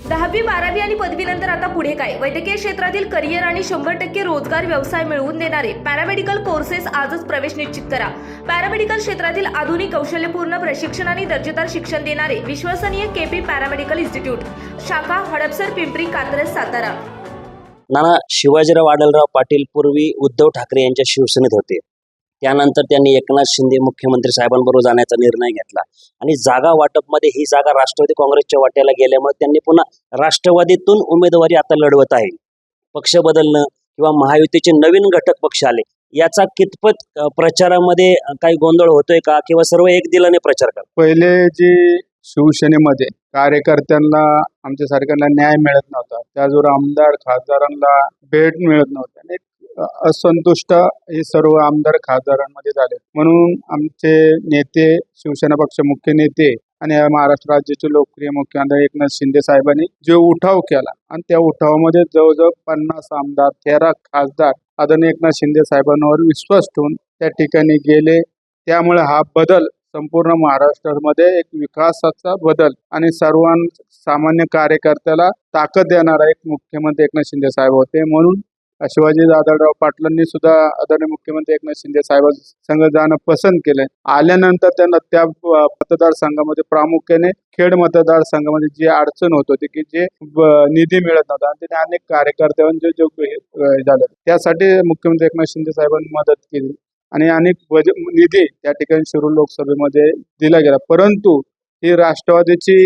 10वी 12वी आणि पदवीनंतर आता पुढे काय? वैद्यकीय क्षेत्रातील करिअर आणि 100% रोजगार व्यवसाय मिळवून देणारे पॅरामेडिकल कोर्सेस आजच प्रवेश निश्चित करा. पॅरामेडिकल क्षेत्रातील आधुनिक कौशल्यपूर्ण प्रशिक्षण आणि दर्जेदार शिक्षण देणारे विश्वसनीय केपी पॅरामेडिकल इन्स्टिट्यूट, शाखा हडपसर, पिंपरी, कात्रज, सातारा. नाना शिवाजीराव आढळराव पाटील पूर्वी उद्धव ठाकरे यांच्या शिवसेनेत होते. त्यानंतर त्यांनी एकनाथ शिंदे मुख्यमंत्री साहेबांबरोबर जाण्याचा निर्णय घेतला आणि जागा वाटपमध्ये ही जागा राष्ट्रवादी काँग्रेसच्या वाट्याला गेल्यामुळे त्यांनी पुन्हा राष्ट्रवादीतून उमेदवारी आता लढवत आहे. पक्ष बदलणं किंवा महायुतीचे नवीन घटक पक्ष आले, याचा कितपत प्रचारामध्ये काही गोंधळ होतोय का, किंवा सर्व एक दिलाने प्रचार करतात? पहिले जी शिवसेनेमध्ये कार्यकर्त्यांना आमच्या सारख्यांना न्याय मिळत नव्हता, त्याचबरोबर आमदार खासदारांना भेट मिळत नव्हती आणि असंतुष्ट हे सर्व आमदार खासदारांमध्ये झाले. म्हणून आमचे नेते, शिवसेना पक्ष मुख्य नेते आणि महाराष्ट्र राज्याचे लोकप्रिय मुख्यमंत्री एकनाथ शिंदे साहेबांनी जो उठाव केला आणि त्या उठावामध्ये जवळजवळ 50 आमदार, 13 खासदार आदरणीय एकनाथ शिंदे साहेबांवर विश्वास ठेवून त्या ठिकाणी गेले. त्यामुळे हा बदल संपूर्ण महाराष्ट्रामध्ये एक विकासाचा बदल आणि सामान्य कार्यकर्त्याला ताकद देणारा एक मुख्यमंत्री एकनाथ शिंदे साहेब होते. म्हणून शिवाजी आढळराव पाटलांनी सुद्धा आदरणीय मुख्यमंत्री एकनाथ शिंदे साहेबांसंग जाणं पसंत केलंय. आल्यानंतर त्यांना त्या मतदारसंघामध्ये प्रामुख्याने खेड मतदारसंघामध्ये जी अडचण होत होती की जे निधी मिळत नव्हता आणि त्याने अनेक कार्यकर्त्यांचे जे झालं, त्यासाठी मुख्यमंत्री एकनाथ शिंदे साहेबांनी मदत केली आणि अनेक निधी त्या ठिकाणी शिरूर लोकसभेमध्ये दिला गेला. परंतु ही राष्ट्रवादीची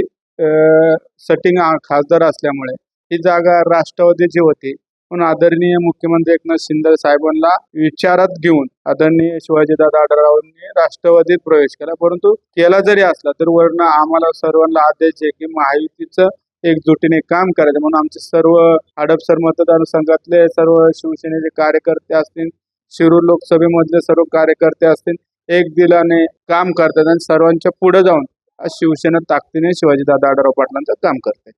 सटिंग खासदार असल्यामुळे ही जागा राष्ट्रवादीची होती. म्हणून आदरणीय मुख्यमंत्री एकनाथ शिंदे साहेबांना विचारात घेऊन आदरणीय शिवाजीदादा आढळरावांनी राष्ट्रवादीत प्रवेश केला. परंतु केला जरी असला तर वरनं आम्हाला सर्वांना आदेश आहे की महायुतीचं एकजुटीने काम करायचं. म्हणून आमचे सर्व हडपसर मतदारसंघातले सर्व शिवसेनेचे कार्यकर्ते असतील, शिरूर लोकसभेमधले सर्व कार्यकर्ते असतील, एक दिलाने काम करतात आणि सर्वांच्या पुढे जाऊन शिवसेना ताकदीने शिवाजीदादा आढळराव पाटलांचं काम करते.